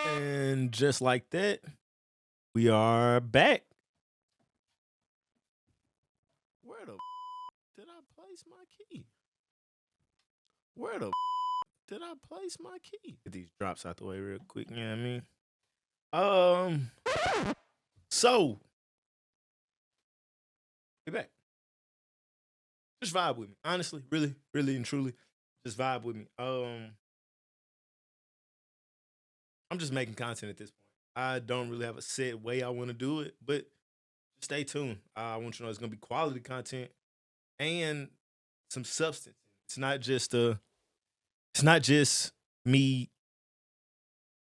And just like that, we are back. Where the did I place my key? Where the did I place my key? Get these drops out the way real quick. You know what I mean? Um, so we back. Just vibe with me. Honestly, really, really and truly, just vibe with me. I'm just making content at this point. I don't really have a set way I want to do it, but stay tuned. I want you to know it's gonna be quality content and some substance. It's not just it's not just me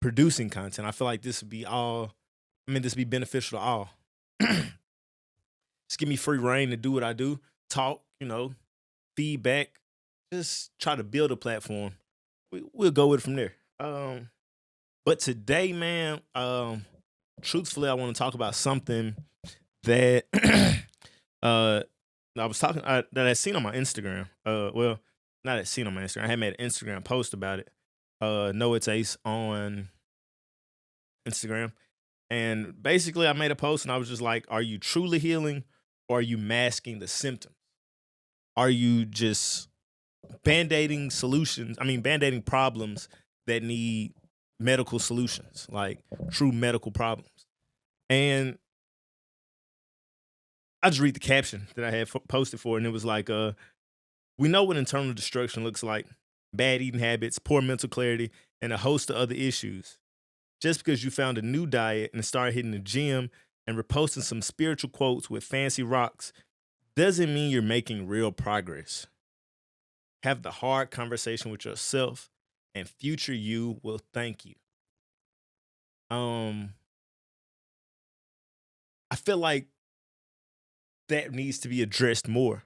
producing content. I feel like this would be all this would be beneficial to all. Just give me free reign to do what I do, talk, feedback, just try to build a platform. We'll go with it from there. But today, man, truthfully, I want to talk about something that uh I was talking that I seen on my Instagram. Well, not that seen on my Instagram. I had made an Instagram post about it. No, it's Ace on Instagram, and basically, I made a post and I was just like, "Are you truly healing, or are you masking the symptoms? Are you just band-aiding solutions? I mean, band-aiding problems that need medical solutions, like true medical problems?" And I just read the caption that I had posted for, and it was like, "We know what internal destruction looks like: bad eating habits, poor mental clarity, and a host of other issues. Just because you found a new diet and started hitting the gym and reposting some spiritual quotes with fancy rocks doesn't mean you're making real progress. Have the hard conversation with yourself, and future you will thank you." Um, I feel like that needs to be addressed more.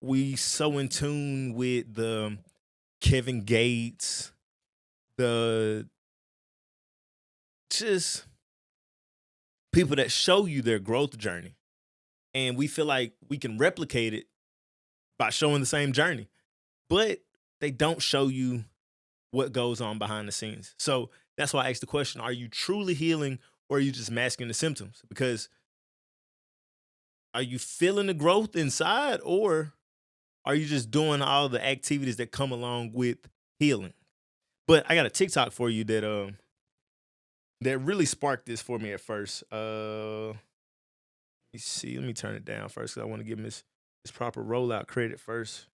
We so in tune with the Kevin Gates, the just people that show you their growth journey. And we feel like we can replicate it by showing the same journey. But they don't show you what goes on behind the scenes. So that's why I asked the question: are you truly healing, or are you just masking the symptoms? Because are you feeling the growth inside, or are you just doing all the activities that come along with healing? But I got a TikTok for you that really sparked this for me at first. Let me see. Let me turn it down first because I want to give him his proper rollout credit first.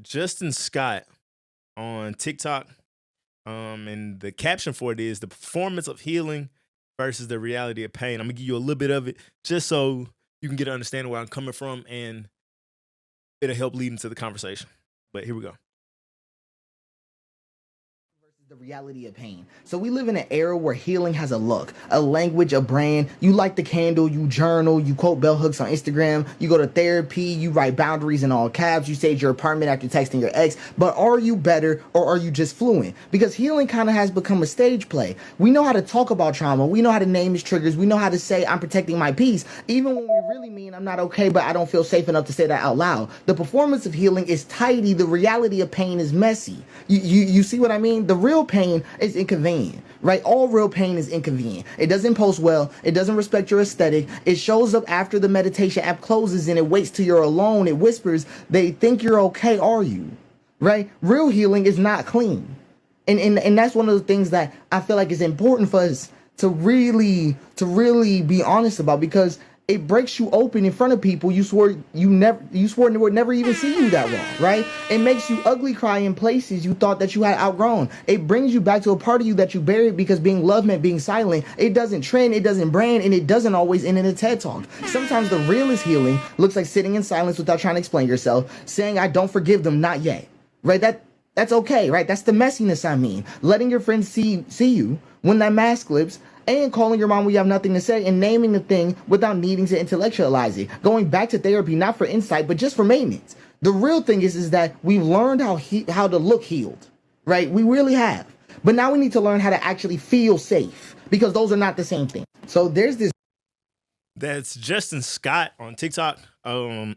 Justin Scott on TikTok. And the caption for it is the performance of healing versus the reality of pain. I'm gonna give you a little bit of it just so you can get an understanding where I'm coming from, and it'll help lead into the conversation. But here we go. The reality of pain. So we live in an era where healing has a look, a language, a brand. You light the candle, you journal, you quote bell hooks on Instagram, you go to therapy, you write boundaries in all caps, you stage your apartment after texting your ex. But are you better, or are you just fluent? Because healing kind of has become a stage play. We know how to talk about trauma, we know how to name its triggers, we know how to say I'm protecting my peace, even when we really mean I'm not okay, but I don't feel safe enough to say that out loud. The performance of healing is tidy, the reality of pain is messy. You see what I mean? The real pain is inconvenient, right? All real pain is inconvenient. It doesn't post well. It doesn't respect your aesthetic. It shows up after the meditation app closes and it waits till you're alone. It whispers, they think you're okay, are you? Right? Real healing is not clean. And that's one of the things that I feel like is important for us to really be honest about, because it breaks you open in front of people you swore would never even see you that wrong, right? It makes you ugly cry in places you thought that you had outgrown. It brings you back to a part of you that you buried because being loved meant being silent. It doesn't trend, it doesn't brand, and it doesn't always end in a TED Talk. Sometimes the realest healing looks like sitting in silence without trying to explain yourself, saying I don't forgive them, not yet, right? That's okay, right? That's the messiness I mean. Letting your friends see you when that mask slips, and calling your mom when you have nothing to say, and naming the thing without needing to intellectualize it. Going back to therapy, not for insight, but just for maintenance. The real thing is that we've learned how to look healed, right? We really have. But now we need to learn how to actually feel safe, because those are not the same thing. So there's this. That's Justin Scott on TikTok. I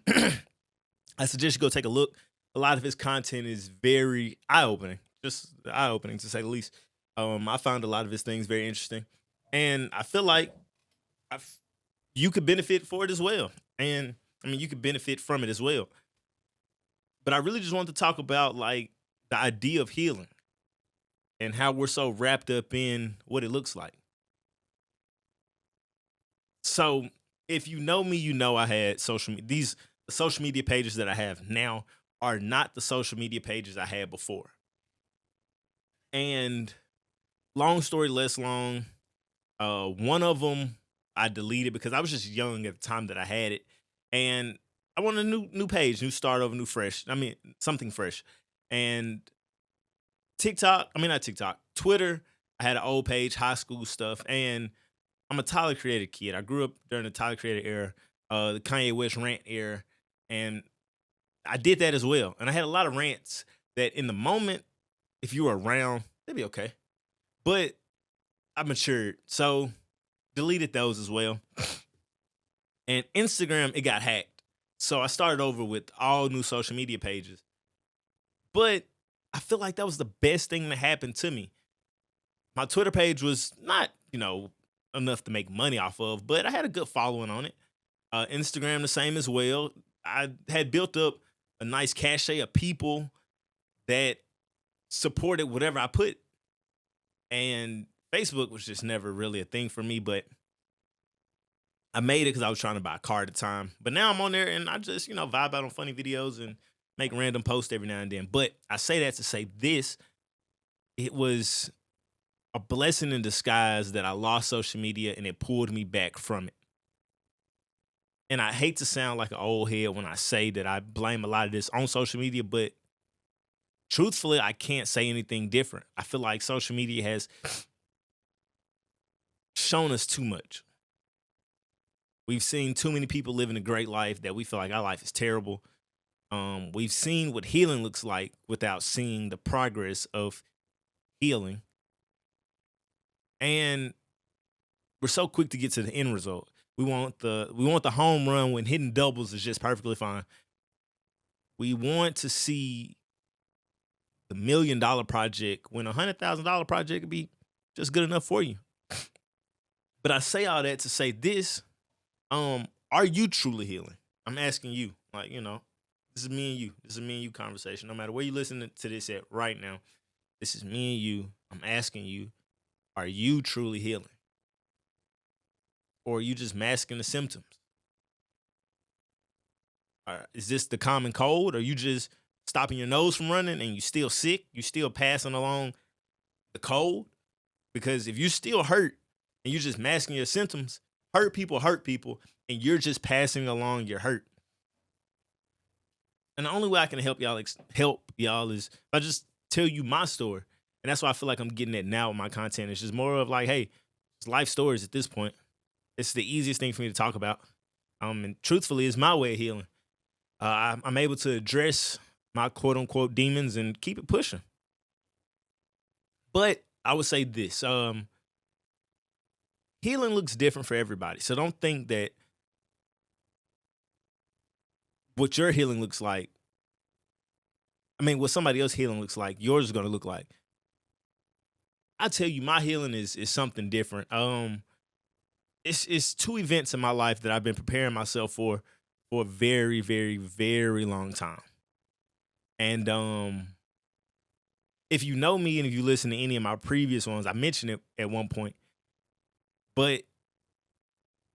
suggest you go take a look. A lot of his content is very eye opening, just eye opening to say the least. I found a lot of his things very interesting, and I feel like I've, you could benefit for it as well. And I mean, you could benefit from it as well. But I really just wanted to talk about like the idea of healing and how we're so wrapped up in what it looks like. So if you know me, you know I had social media. These social media pages that I have now are not the social media pages I had before. And long story less long, one of them I deleted because I was just young at the time that I had it, and I wanted a new page, new start over, new fresh. I mean something fresh. And TikTok, I mean not TikTok, Twitter. I had an old page, high school stuff, and I'm a Tyler Creator kid. I grew up during the Tyler Creator era, the Kanye West rant era, and I did that as well. And I had a lot of rants that in the moment, if you were around, they'd be okay. But I matured, so deleted those as well. And Instagram, it got hacked. So I started over with all new social media pages. But I feel like that was the best thing that happened to me. My Twitter page was not, enough to make money off of, but I had a good following on it. Instagram, the same as well. I had built up a nice cachet of people that supported whatever I put. And Facebook was just never really a thing for me, but I made it because I was trying to buy a car at the time. But now I'm on there and I just, vibe out on funny videos and make random posts every now and then. But I say that to say this, it was a blessing in disguise that I lost social media and it pulled me back from it. And I hate to sound like an old head when I say that I blame a lot of this on social media, but truthfully, I can't say anything different. I feel like social media has shown us too much. We've seen too many people living a great life that we feel like our life is terrible. We've seen what healing looks like without seeing the progress of healing. And we're so quick to get to the end result. We want the home run when hitting doubles is just perfectly fine. We want to see the $1 million project when $100,000 project could be just good enough for you. But I say all that to say this, are you truly healing? I'm asking you, this is me and you. This is a me and you conversation. No matter where you listen to this at right now, this is me and you. I'm asking you, are you truly healing? Or are you just masking the symptoms? Is this the common cold? Or are you just stopping your nose from running and you still sick? You still passing along the cold? Because if you still hurt and you're just masking your symptoms, hurt people, and you're just passing along your hurt. And the only way I can help y'all is if I just tell you my story. And that's why I feel like I'm getting it now with my content. It's just more of like, hey, it's life stories at this point. It's the easiest thing for me to talk about. And truthfully, it's my way of healing. I'm able to address my quote unquote demons and keep it pushing. But I would say this, healing looks different for everybody. So don't think that what your healing looks like, what somebody else's healing looks like, yours is going to look like. I tell you, my healing is something different. It's two events in my life that I've been preparing myself for a very, very, very long time. And if you know me and if you listen to any of my previous ones, I mentioned it at one point. But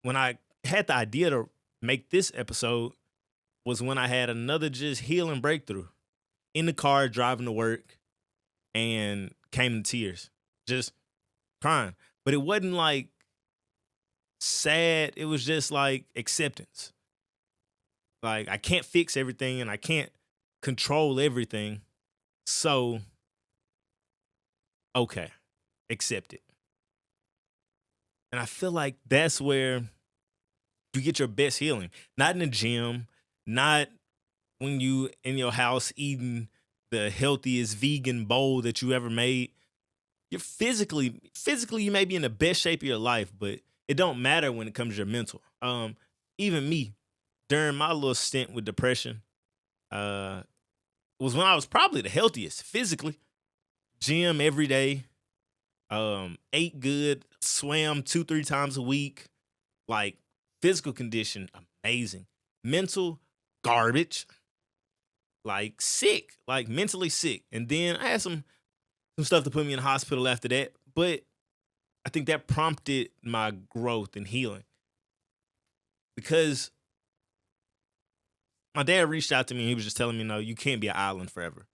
when I had the idea to make this episode was when I had another just healing breakthrough in the car driving to work and came to tears, just crying. But it wasn't like sad. It was just like acceptance. Like I can't fix everything and I can't control everything. So, okay, accept it. And I feel like that's where you get your best healing. Not in the gym, not when you in your house eating the healthiest vegan bowl that you ever made. You're physically you may be in the best shape of your life, but it don't matter when it comes to your mental. Even me, during my little stint with depression, was when I was probably the healthiest physically. Gym every day, Ate good, swam 2-3 times a week. Like physical condition, amazing. Mental, garbage. Like sick, like mentally sick. And then I had some stuff to put me in the hospital after that. But I think that prompted my growth and healing because my dad reached out to me and he was just telling me, no, you can't be an island forever.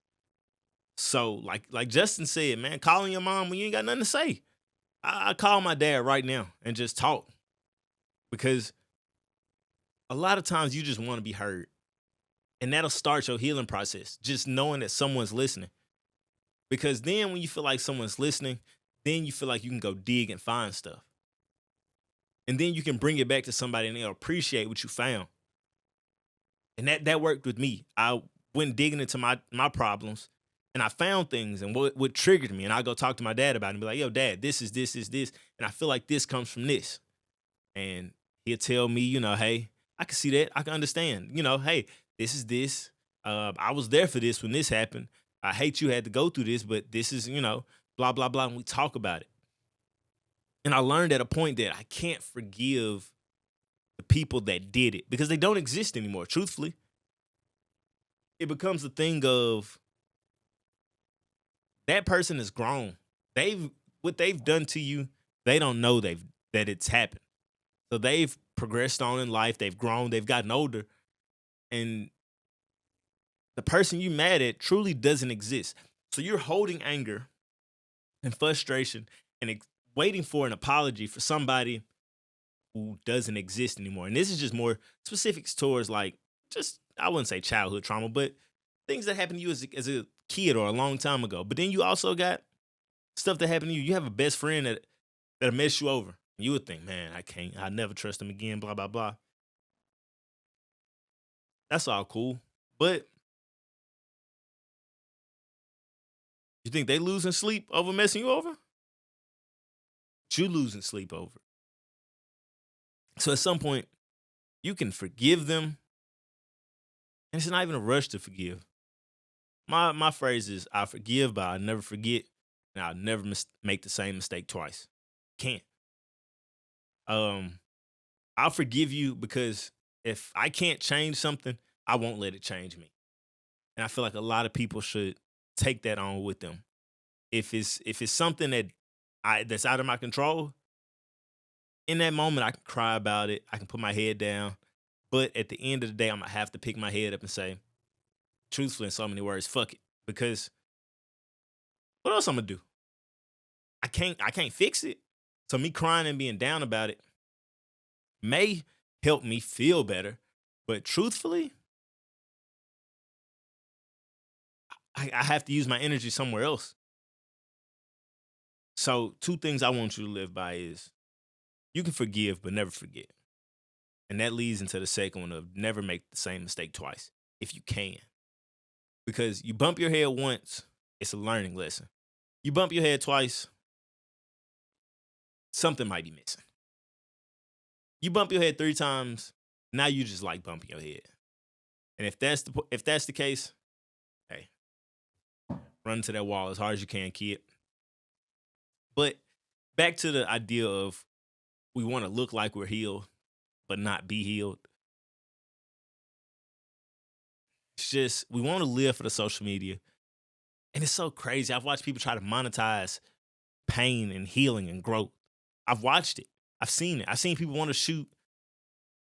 So, like Justin said, man, calling your mom when you ain't got nothing to say. I call my dad right now and just talk because a lot of times you just want to be heard. And that'll start your healing process, just knowing that someone's listening. Because then when you feel like someone's listening, then you feel like you can go dig and find stuff. And then you can bring it back to somebody and they'll appreciate what you found. And that worked with me. I went digging into my problems and I found things and what triggered me. And I go talk to my dad about it and be like, yo, dad, this is this. And I feel like this comes from this. And he'll tell me, hey, I can see that. I can understand. Hey, this is this. I was there for this when this happened. I hate you had to go through this, but this is, blah, blah, blah. And we talk about it. And I learned at a point that I can't forgive the people that did it because they don't exist anymore. Truthfully, it becomes a thing of that person is grown. What they've done to you, they don't know that it's happened. So they've progressed on in life. They've grown. They've gotten older. And the person you mad at truly doesn't exist. So you're holding anger and frustration and waiting for an apology for somebody who doesn't exist anymore. And this is just more specifics towards I wouldn't say childhood trauma, but things that happened to you as a kid or a long time ago. But then you also got stuff that happened to you. You have a best friend that'll mess you over. You would think, man, I'll never trust him again, blah, blah, blah. That's all cool. But you think they losing sleep over messing you over? You losing sleep over. So at some point, you can forgive them. And it's not even a rush to forgive. My phrase is, I forgive, but I'll never forget. And I'll never make the same mistake twice. Can't. I'll forgive you because if I can't change something, I won't let it change me. And I feel like a lot of people should take that on with them. If it's something that's out of my control, in that moment I can cry about it. I can put my head down. But at the end of the day, I'm gonna have to pick my head up and say, truthfully, in so many words, fuck it. Because what else I'm gonna do? I can't fix it. So me crying and being down about it may help me feel better. But truthfully, I have to use my energy somewhere else. So 2 things I want you to live by is you can forgive, but never forget. And that leads into the second one of never make the same mistake twice, if you can. Because you bump your head once, it's a learning lesson. You bump your head twice, something might be missing. You bump your head 3 times, now you just like bumping your head. And if that's the case, hey, run to that wall as hard as you can, kid. But back to the idea of we want to look like we're healed, but not be healed. It's just, we want to live for the social media. And it's so crazy. I've watched people try to monetize pain and healing and growth. I've watched it. I've seen it. I've seen people want to shoot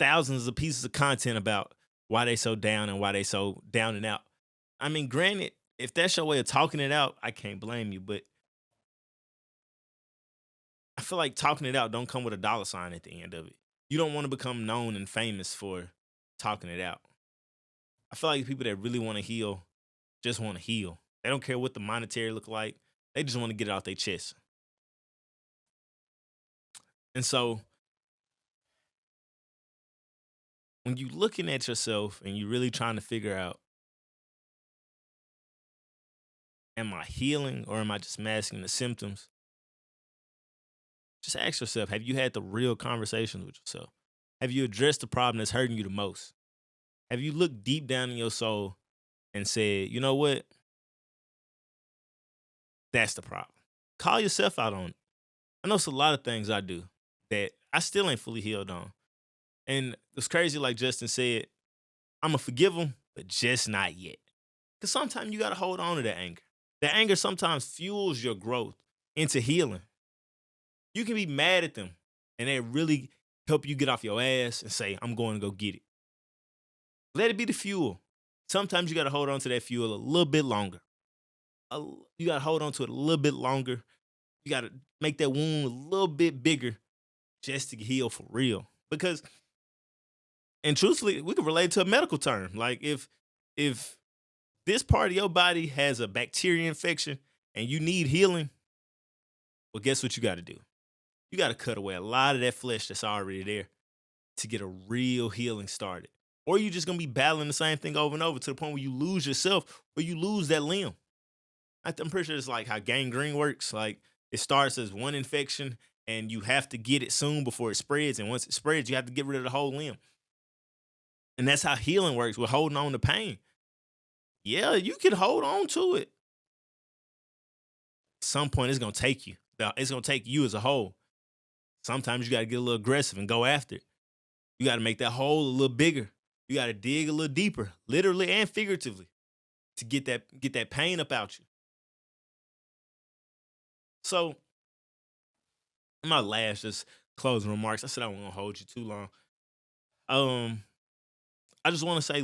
thousands of pieces of content about why they so down and why they so down and out. I mean, granted, if that's your way of talking it out, I can't blame you, but I feel like talking it out don't come with a dollar sign at the end of it. You don't want to become known and famous for talking it out. I feel like people that really want to heal just want to heal. They don't care what the monetary look like. They just want to get it off their chest. And so when you looking at yourself and you really trying to figure out, am I healing or am I just masking the symptoms? Just ask yourself, have you had the real conversations with yourself? Have you addressed the problem that's hurting you the most? Have you looked deep down in your soul and said, you know what? That's the problem. Call yourself out on it. I know it's a lot of things I do that I still ain't fully healed on. And it's crazy, like Justin said, I'm going to forgive them, but just not yet. Because sometimes you got to hold on to that anger. That anger sometimes fuels your growth into healing. You can be mad at them and they really help you get off your ass and say, I'm going to go get it. Let it be the fuel. Sometimes you got to hold on to that fuel a little bit longer. You got to hold on to it a little bit longer. You got to make that wound a little bit bigger just to heal for real. Because, and truthfully, we can relate to a medical term. Like if this part of your body has a bacteria infection and you need healing, well, guess what you got to do? You got to cut away a lot of that flesh that's already there to get a real healing started. Or you just going to be battling the same thing over and over to the point where you lose yourself or you lose that limb. I'm pretty sure it's like how gangrene works. Like it starts as one infection and you have to get it soon before it spreads. And once it spreads, you have to get rid of the whole limb. And that's how healing works. We're holding on to pain. Yeah, you can hold on to it. At some point, it's going to take you. It's going to take you as a whole. Sometimes you got to get a little aggressive and go after it. You got to make that hole a little bigger. You got to dig a little deeper, literally and figuratively, to get that pain up out you. So, in my last just closing remarks, I said I wasn't gonna hold you too long. I just want to say,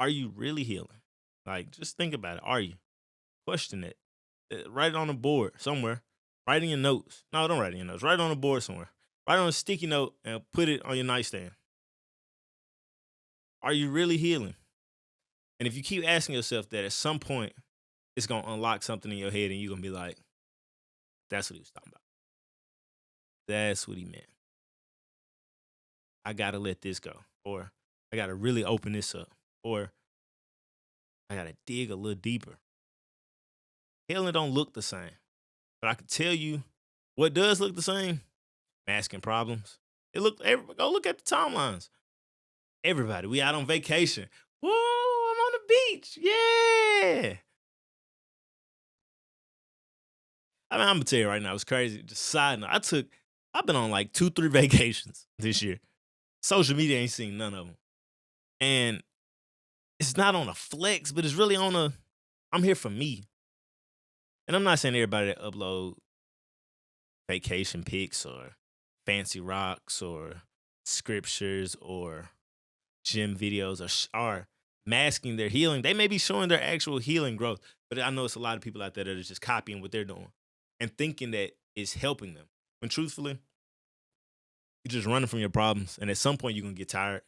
are you really healing? Like, just think about it. Are you? Question it. Write it on a board somewhere. Write in your notes. No, don't write in your notes. Write it on a board somewhere. Write on a sticky note and put it on your nightstand. Are you really healing? And if you keep asking yourself that, at some point, it's going to unlock something in your head and you're going to be like, that's what he was talking about. That's what he meant. I got to let this go. Or I got to really open this up. Or I got to dig a little deeper. Healing don't look the same. But I can tell you what does look the same. Masking problems. Go look at the timelines. Everybody, we out on vacation. Woo, I'm on the beach. Yeah. I mean, I'm gonna tell you right now, it's crazy. Just side note, I've been on like 2-3 vacations this year. Social media ain't seen none of them. And it's not on a flex, but it's really on I'm here for me. And I'm not saying everybody that upload vacation pics or fancy rocks or scriptures or gym videos are masking their healing. They may be showing their actual healing growth, but I know it's a lot of people out there that are just copying what they're doing and thinking that it's helping them. When truthfully, you're just running from your problems. And at some point, you're going to get tired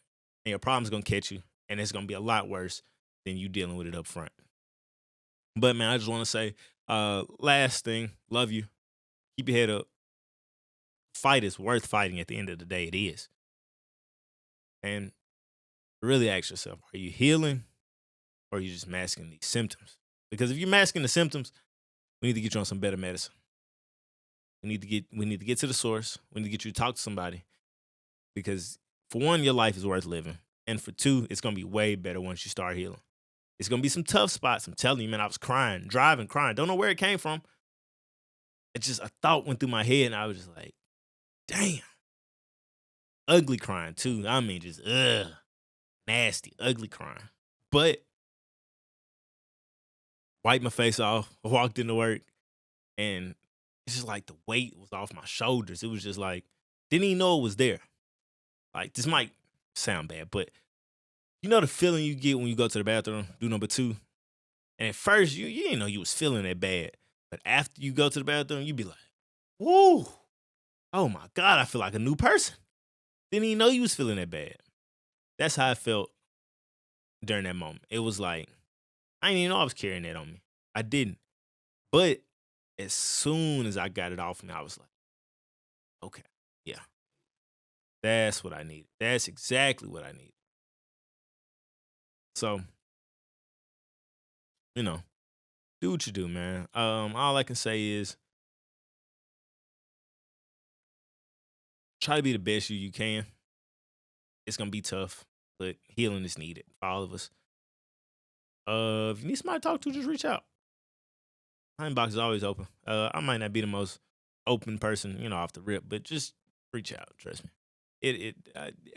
and your problem's going to catch you. And it's going to be a lot worse than you dealing with it up front. But man, I just want to say, last thing, love you. Keep your head up. Fight is worth fighting at the end of the day. It is. And really ask yourself, are you healing or are you just masking these symptoms? Because if you're masking the symptoms, we need to get you on some better medicine. We need to get to the source. We need to get you to talk to somebody. Because for one, your life is worth living. And for two, it's going to be way better once you start healing. It's going to be some tough spots. I'm telling you, man, I was crying, driving, crying. Don't know where it came from. It's just a thought went through my head and I was just like, damn. Ugly crying too. I mean, just nasty, ugly crying. But wiped my face off, walked into work, and it's just like the weight was off my shoulders. It was just like, didn't even know it was there. Like, this might sound bad, but you know the feeling you get when you go to the bathroom, do number 2? And at first, you didn't know you was feeling that bad. But after you go to the bathroom, you be like, whoa, oh my God, I feel like a new person. Didn't even know you was feeling that bad. That's how I felt during that moment. It was like, I didn't even know I was carrying that on me. I didn't. But as soon as I got it off me, I was like, okay, yeah, that's what I need. That's exactly what I need. So, do what you do, man. All I can say is try to be the best you can. It's gonna be tough, but healing is needed for all of us. If you need somebody to talk to, just reach out. My inbox is always open. I might not be the most open person, off the rip, but just reach out. Trust me. If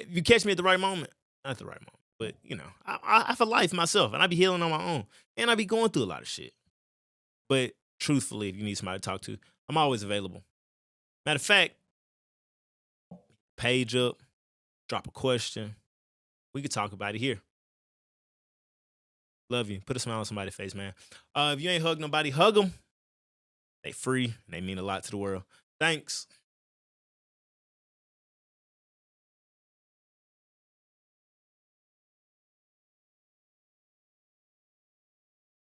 you catch me at the right moment, not at the right moment, but I have a life myself, and I be healing on my own, and I be going through a lot of shit. But truthfully, if you need somebody to talk to, I'm always available. Matter of fact, page up, drop a question. We could talk about it here. Love you. Put a smile on somebody's face, man. If you ain't hug nobody, hug them. They free. And they mean a lot to the world. Thanks.